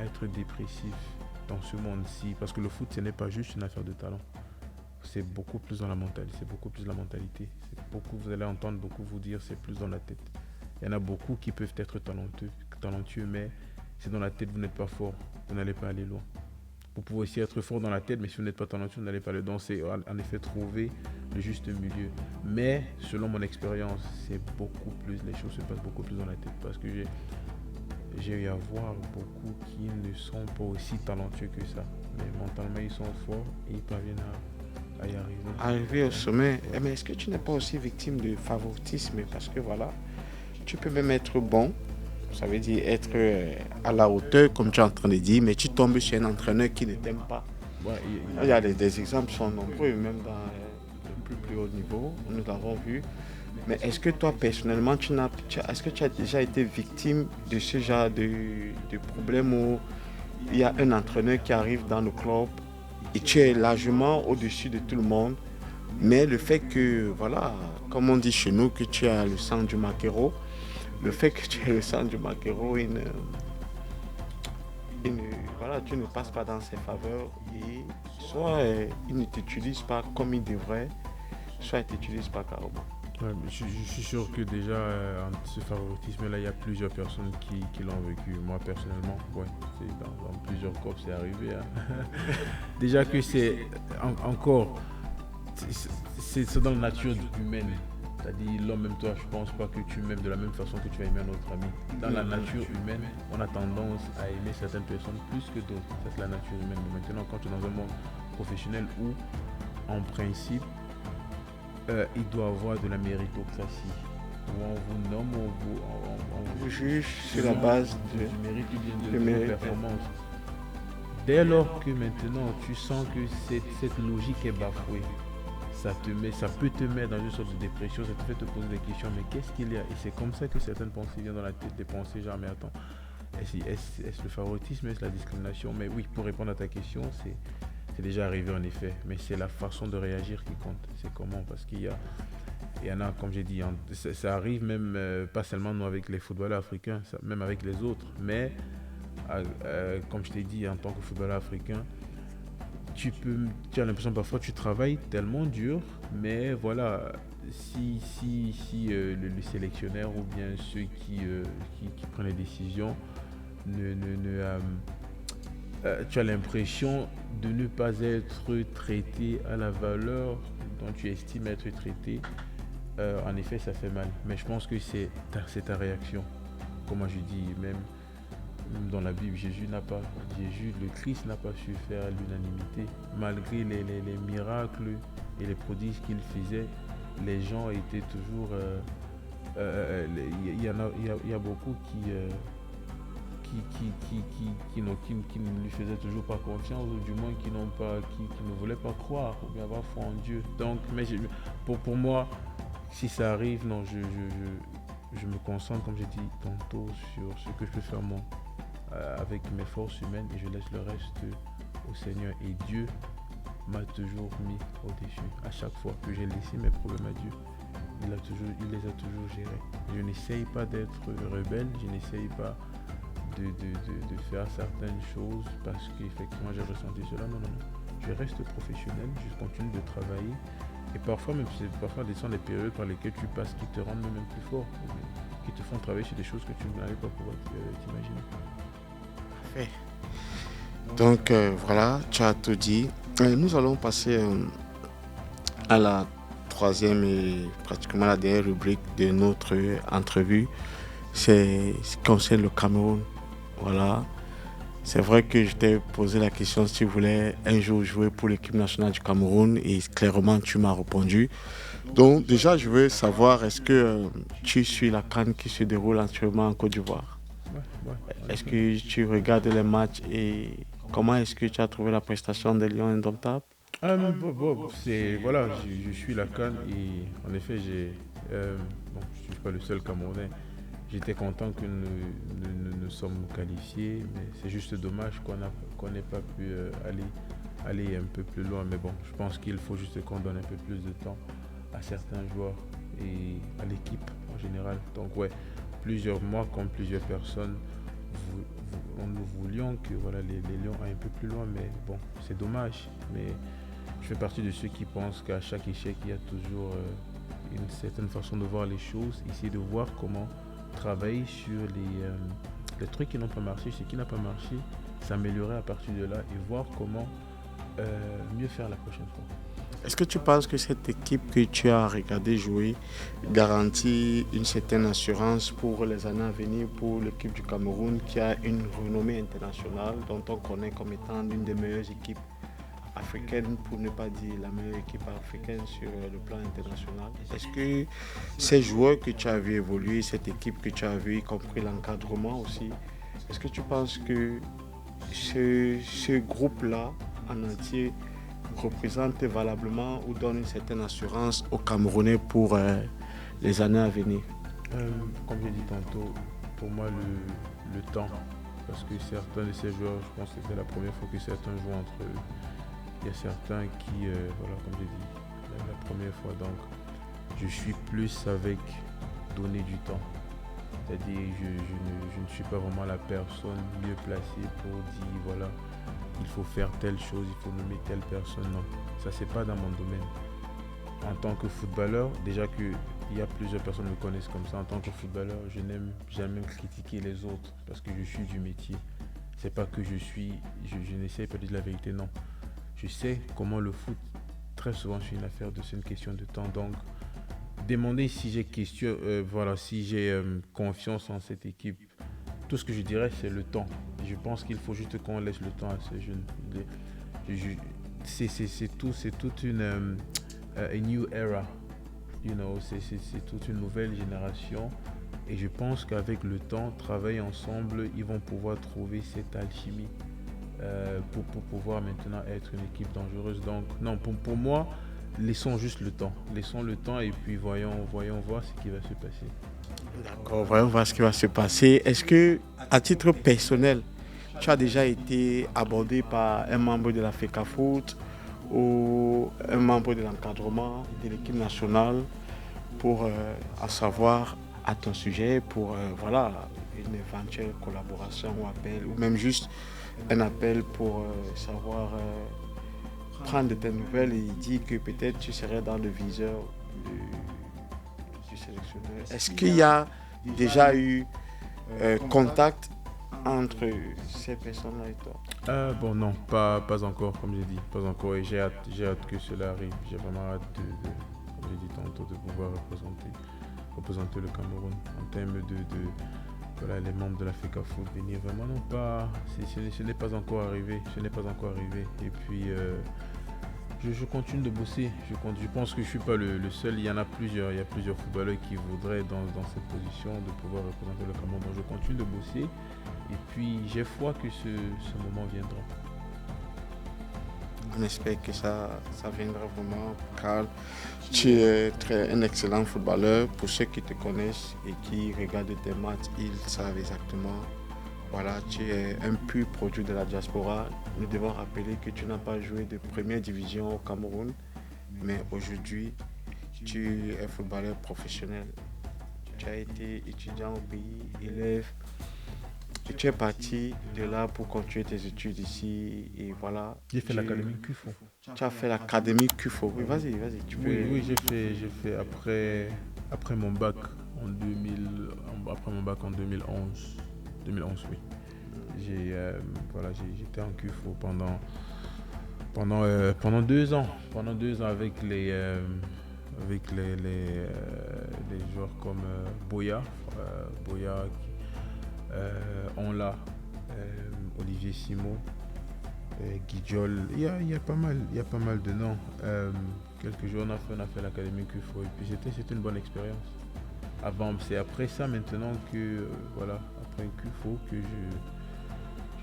être dépressif dans ce monde-ci, parce que le foot, ce n'est pas juste une affaire de talent. C'est beaucoup plus dans la mentalité, vous allez entendre beaucoup vous dire, c'est plus dans la tête. Il y en a beaucoup qui peuvent être talentueux, mais c'est dans la tête, vous n'êtes pas fort, vous n'allez pas aller loin. Vous pouvez aussi être fort dans la tête, mais si vous n'êtes pas talentueux, vous n'allez pas aller loin. C'est en effet trouver le juste milieu. Mais selon mon expérience, les choses se passent beaucoup plus dans la tête, parce que j'ai eu à voir beaucoup qui ne sont pas aussi talentueux que ça. Mais mentalement, ils sont forts et ils parviennent à y arriver. Arriver au sommet. Mais est-ce que tu n'es pas aussi victime de favoritisme? Parce que voilà, tu peux même être bon, ça veut dire être à la hauteur, comme tu es en train de dire, mais tu tombes sur un entraîneur qui ne t'aime pas. Ouais, il y a des exemples sont nombreux, même dans le plus haut niveau, nous l'avons vu. Mais est-ce que toi, personnellement, est-ce que tu as déjà été victime de ce genre de problème où il y a un entraîneur qui arrive dans le club et tu es largement au-dessus de tout le monde, mais le fait que, voilà, comme on dit chez nous, que tu as le sang du maquereau, le fait que tu es le centre du Maquereau, voilà, tu ne passes pas dans ses faveurs et soit il ne t'utilise pas comme il devrait, soit il ne t'utilise pas carrément. Ouais, mais je suis sûr que déjà, ce favoritisme-là, il y a plusieurs personnes qui l'ont vécu. Moi, personnellement, ouais, c'est dans plusieurs corps, c'est arrivé, hein. Déjà que encore, c'est dans la nature humaine. C'est-à-dire, l'homme même toi, je pense pas que tu m'aimes de la même façon que tu vas aimer un autre ami. Dans la nature humaine, on a tendance à aimer certaines personnes plus que d'autres. Ça, c'est la nature humaine. Mais maintenant, quand tu es dans un monde professionnel où, en principe, il doit avoir de la méritocratie. Où on vous nomme, on vous juge sur la base du mérite ou bien de vos performances. Dès lors que maintenant tu sens que cette logique est bafouée, ça peut te mettre dans une sorte de dépression, ça te fait te poser des questions, mais qu'est-ce qu'il y a? Et c'est comme ça que certaines pensées viennent dans la tête, des pensées genre, mais attends, est-ce le favoritisme, est-ce la discrimination? Mais oui, pour répondre à ta question, c'est déjà arrivé en effet, mais c'est la façon de réagir qui compte. C'est comment? Parce qu'il y en a, comme j'ai dit, ça arrive même pas seulement nous avec les footballeurs africains, même avec les autres. Mais comme je t'ai dit, en tant que footballeur africain, tu as l'impression parfois tu travailles tellement dur, mais voilà, si le sélectionneur ou bien ceux qui prennent les décisions tu as l'impression de ne pas être traité à la valeur dont tu estimes être traité. En effet, ça fait mal. Mais je pense que c'est ta réaction. Comme je dis, même dans la Bible, le Christ n'a pas su faire l'unanimité. Malgré les miracles et les prodiges qu'il faisait, les gens étaient toujours... Il y a beaucoup qui ne lui faisaient toujours pas confiance, ou du moins qui ne voulaient pas croire ou bien avoir foi en Dieu. Donc, mais pour moi, si ça arrive, non, je me concentre, comme j'ai dit tantôt, sur ce que je peux faire moi avec mes forces humaines, et je laisse le reste au Seigneur. Et Dieu m'a toujours mis au-dessus. À chaque fois que j'ai laissé mes problèmes à Dieu, il les a toujours gérés. Je n'essaye pas d'être rebelle, je n'essaye pas de faire certaines choses parce qu'effectivement j'ai ressenti cela. Non. Je reste professionnel, je continue de travailler. Et parfois, ce sont des périodes par lesquelles tu passes qui te rendent même plus fort, qui te font travailler sur des choses que tu n'allais pas pouvoir t'imaginer. Parfait. Donc voilà, tu as tout dit. Nous allons passer à la troisième et pratiquement la dernière rubrique de notre entrevue. C'est ce qui concerne le Cameroun. Voilà. C'est vrai que je t'ai posé la question si tu voulais un jour jouer pour l'équipe nationale du Cameroun et clairement tu m'as répondu. Donc déjà je veux savoir, est-ce que tu suis la CAN qui se déroule actuellement en Côte d'Ivoire? Ouais. Est-ce que tu regardes les matchs et comment est-ce que tu as trouvé la prestation des Lions indomptables? Voilà, je suis la CAN et en effet je ne suis pas le seul Camerounais. J'étais content que nous sommes qualifiés, mais c'est juste dommage qu'on n'ait pas pu aller un peu plus loin. Mais bon, je pense qu'il faut juste qu'on donne un peu plus de temps à certains joueurs et à l'équipe en général. Donc ouais, plusieurs mois comme plusieurs personnes, nous voulions que voilà, les Lions aillent un peu plus loin, mais bon, c'est dommage. Mais je fais partie de ceux qui pensent qu'à chaque échec, il y a toujours une certaine façon de voir les choses, essayer de voir comment travailler sur les trucs qui n'ont pas marché, ce qui n'a pas marché, s'améliorer à partir de là et voir comment mieux faire la prochaine fois. Est-ce que tu penses que cette équipe que tu as regardé jouer garantit une certaine assurance pour les années à venir pour l'équipe du Cameroun qui a une renommée internationale dont on connaît comme étant l'une des meilleures équipes africaine, pour ne pas dire la meilleure équipe africaine sur le plan international? Est-ce que ces joueurs que tu as vu évoluer, cette équipe que tu as vu, y compris l'encadrement aussi, est-ce que tu penses que ce groupe-là en entier représente valablement ou donne une certaine assurance aux Camerounais pour les années à venir? Comme j'ai dit tantôt, pour moi le temps, parce que certains de ces joueurs, je pense que c'est la première fois que certains jouent entre eux. Il y a certains qui, voilà, comme j'ai dit, la première fois, donc je suis plus avec donner du temps. C'est-à-dire, je ne suis pas vraiment la personne mieux placée pour dire, voilà, il faut faire telle chose, il faut nommer telle personne. Non, ça, c'est pas dans mon domaine. En tant que footballeur, déjà qu'il y a plusieurs personnes qui me connaissent comme ça, en tant que footballeur, je n'aime jamais critiquer les autres parce que je suis du métier. C'est pas que je n'essaie pas de dire la vérité, non. Je sais comment le foot, très souvent, c'est une affaire c'est une question de temps. Donc, demander si j'ai si j'ai confiance en cette équipe, tout ce que je dirais, c'est le temps. Je pense qu'il faut juste qu'on laisse le temps à ces jeunes. C'est toute une a new era, c'est toute une nouvelle génération. Et je pense qu'avec le temps, travailler ensemble, ils vont pouvoir trouver cette alchimie pour pouvoir maintenant être une équipe dangereuse. Donc non, pour moi, laissons juste le temps. Laissons le temps et puis voyons voir ce qui va se passer. D'accord, voyons voir ce qui va se passer. Est-ce que, à titre personnel, tu as déjà été abordé par un membre de la FECAFOOT ou un membre de l'encadrement de l'équipe nationale pour en savoir à ton sujet, pour une éventuelle collaboration ou appel, ou même juste un appel pour savoir prendre de tes nouvelles et dire que peut-être tu serais dans le viseur du sélectionneur. Est-ce qu'il y a déjà eu contact entre ces personnes-là et toi? Bon, non, pas encore, comme j'ai dit, pas encore. Et j'ai hâte que cela arrive. J'ai vraiment hâte comme j'ai dit tantôt, de pouvoir représenter le Cameroun en termes voilà, les membres de la FECAFOOT venir vraiment non pas, ce n'est pas encore arrivé, et puis je continue de bosser, je pense que je suis pas le seul, il y a plusieurs footballeurs qui voudraient dans cette position de pouvoir représenter le Cameroun, donc je continue de bosser et puis j'ai foi que ce moment viendra. On espère que ça viendra vraiment, Karl. Tu es un excellent footballeur. Pour ceux qui te connaissent et qui regardent tes matchs, ils savent exactement. Voilà, tu es un pur produit de la diaspora. Nous devons rappeler que tu n'as pas joué de première division au Cameroun, mais aujourd'hui, tu es footballeur professionnel. Tu as été étudiant au pays, élève. Et tu es parti de là pour continuer tes études ici et voilà. J'ai fait l'académie CUFO. Tu as fait l'académie CUFO. Oui, vas-y, tu peux. Oui, j'ai fait après mon bac en 2011. 2011, oui. J'étais en CUFO pendant 2 ans. Pendant 2 ans avec les joueurs comme Boya, Onla, Olivier Simon, Guidjol. Il y a pas mal de noms. Quelques jours on a fait l'académie CUFO et puis c'était une bonne expérience. C'est après ça maintenant que après CUFO que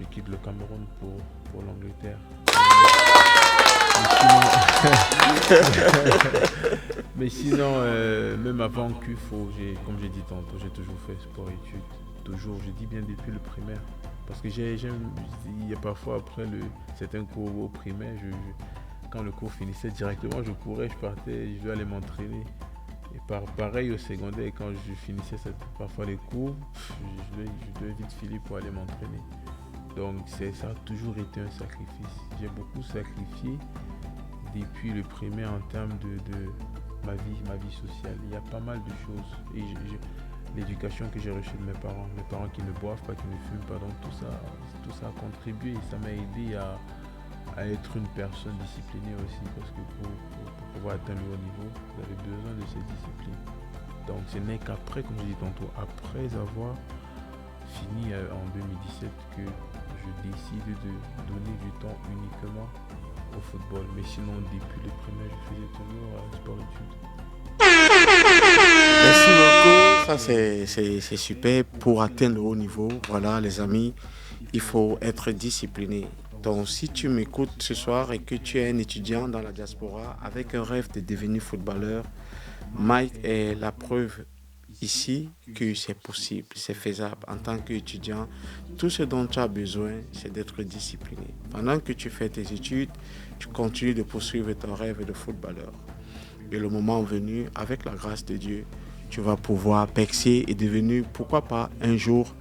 je quitte le Cameroun pour l'Angleterre. Mais sinon, même avant CUFO, comme j'ai dit tantôt, j'ai toujours fait sport-études. Toujours, je dis bien depuis le primaire. Parce que il y a parfois après certains cours au primaire, quand le cours finissait directement, je courais, je partais, je devais aller m'entraîner. Et pareil au secondaire, quand je finissais parfois les cours, je devais vite filer pour aller m'entraîner. Donc ça a toujours été un sacrifice. J'ai beaucoup sacrifié depuis le primaire en termes de ma vie sociale. Il y a pas mal de choses. Et l'éducation que j'ai reçue de mes parents qui ne boivent pas, qui ne fument pas, donc tout ça a contribué et ça m'a aidé à être une personne disciplinée aussi, parce que pour pouvoir atteindre le haut niveau, vous avez besoin de cette discipline. Donc ce n'est qu'après, comme je dis tantôt, après avoir fini en 2017 que je décide de donner du temps uniquement au football. Mais sinon, depuis le primaire, je faisais toujours sport-études. Merci beaucoup. Ça, c'est super pour atteindre le haut niveau. Voilà, les amis, il faut être discipliné. Donc, si tu m'écoutes ce soir et que tu es un étudiant dans la diaspora avec un rêve de devenir footballeur, Mike est la preuve ici que c'est possible, c'est faisable. En tant qu'étudiant, tout ce dont tu as besoin, c'est d'être discipliné. Pendant que tu fais tes études, tu continues de poursuivre ton rêve de footballeur. Et le moment venu, avec la grâce de Dieu, tu vas pouvoir percer et devenir, pourquoi pas, un jour,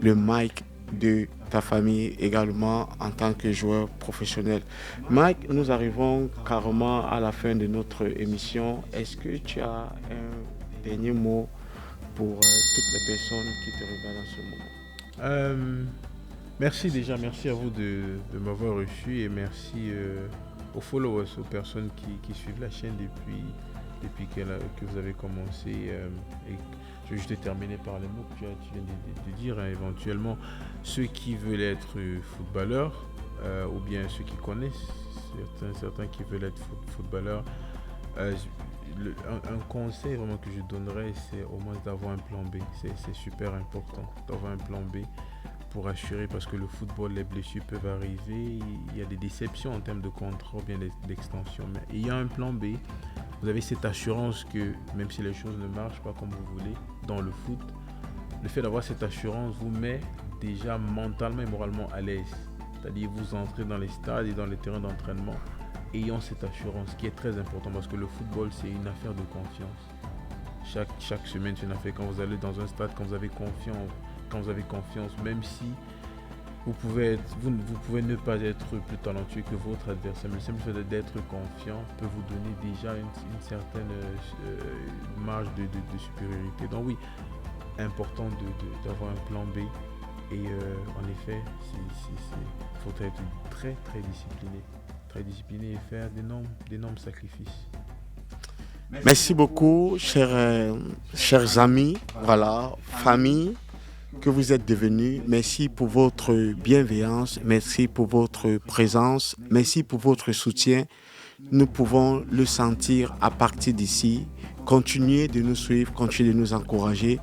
le Mike de ta famille également en tant que joueur professionnel. Mike, nous arrivons carrément à la fin de notre émission. Est-ce que tu as un dernier mot pour toutes les personnes qui te regardent en ce moment? Merci déjà, merci à vous de m'avoir reçu et merci aux followers, aux personnes qui suivent la chaîne depuis que vous avez commencé. Et je vais juste terminer par les mots que tu viens de dire. Hein. Éventuellement, ceux qui veulent être footballeurs ou bien ceux qui connaissent, certains qui veulent être footballeurs, un conseil vraiment que je donnerais, c'est au moins d'avoir un plan B. C'est super important d'avoir un plan B pour assurer, parce que le football, les blessures peuvent arriver, il y a des déceptions en termes de contrat ou bien d'extension, mais il y a un plan B. Vous avez cette assurance que même si les choses ne marchent pas comme vous voulez dans le foot, le fait d'avoir cette assurance vous met déjà mentalement et moralement à l'aise. C'est-à-dire vous entrez dans les stades et dans les terrains d'entraînement ayant cette assurance qui est très important, parce que le football, c'est une affaire de confiance. Chaque semaine, c'est une affaire. Quand vous allez dans un stade, quand vous avez confiance, même si vous pouvez ne pas être plus talentueux que votre adversaire, mais le simple fait d'être confiant peut vous donner déjà une certaine marge de supériorité. Donc oui, important d'avoir un plan B. Et en effet, il faut être très très discipliné et faire d'énormes sacrifices. Merci beaucoup, chers amis, voilà, famille que vous êtes devenus. Merci pour votre bienveillance, merci pour votre présence, merci pour votre soutien. Nous pouvons le sentir à partir d'ici. Continuez de nous suivre, continuez de nous encourager.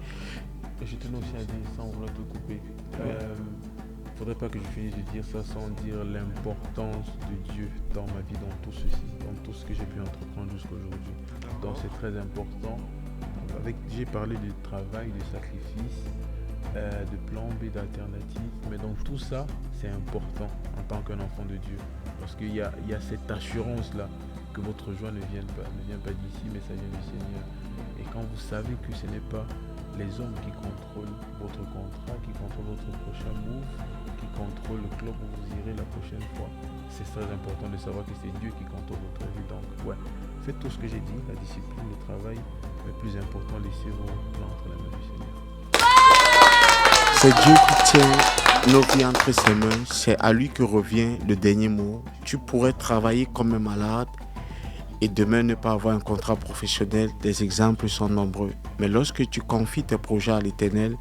Je tenais aussi à dire, sans vouloir te couper, il ne faudrait pas que je finisse de dire ça sans dire l'importance de Dieu dans ma vie, dans tout ceci, dans tout ce que j'ai pu entreprendre jusqu'à aujourd'hui. Donc c'est très important. J'ai parlé de travail, de sacrifice, de plan B, d'alternative, mais donc tout ça, c'est important en tant qu'un enfant de Dieu. Parce qu'il y a cette assurance-là que votre joie ne vient pas d'ici, mais ça vient du Seigneur. Et quand vous savez que ce n'est pas les hommes qui contrôlent votre contrat, qui contrôlent votre prochain move, qui contrôlent le club où vous irez la prochaine fois, c'est très important de savoir que c'est Dieu qui contrôle votre vie. Donc ouais, faites tout ce que j'ai dit, la discipline, le travail, mais plus important, laissez vos plans entre les mains du Seigneur. C'est Dieu qui tient nos vies entre ses mains, c'est à lui que revient le dernier mot. Tu pourrais travailler comme un malade et demain ne pas avoir un contrat professionnel. Des exemples sont nombreux. Mais lorsque tu confies tes projets à l'Éternel,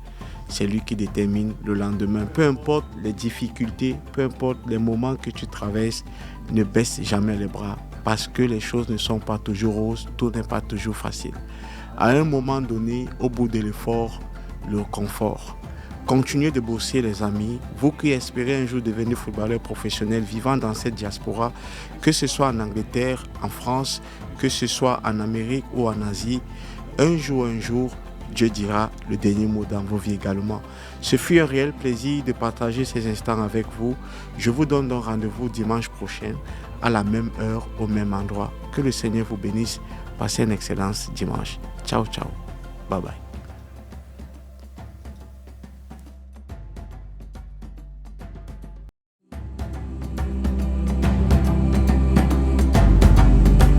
c'est lui qui détermine le lendemain. Peu importe les difficultés, peu importe les moments que tu traverses, ne baisse jamais les bras, parce que les choses ne sont pas toujours roses, tout n'est pas toujours facile. À un moment donné, au bout de l'effort, le confort. Continuez de bosser les amis, vous qui espérez un jour devenir footballeur professionnel vivant dans cette diaspora, que ce soit en Angleterre, en France, que ce soit en Amérique ou en Asie, un jour, Dieu dira le dernier mot dans vos vies également. Ce fut un réel plaisir de partager ces instants avec vous. Je vous donne donc rendez-vous dimanche prochain à la même heure, au même endroit. Que le Seigneur vous bénisse. Passez un excellent dimanche. Ciao, ciao. Bye bye.